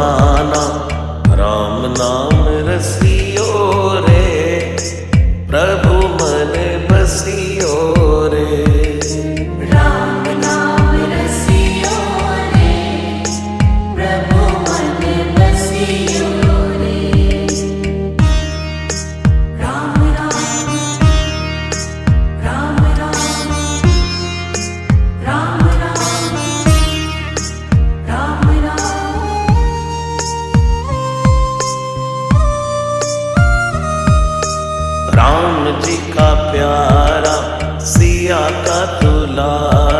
जमाना, राम नाम रसियो रे, प्रभु मन बसियो रे। राम नाम रसियो रे, प्रभु मन बसियो रे। राम राम राम राम राम राम राम राम। राम जी का प्यारा, सिया का दुलारा।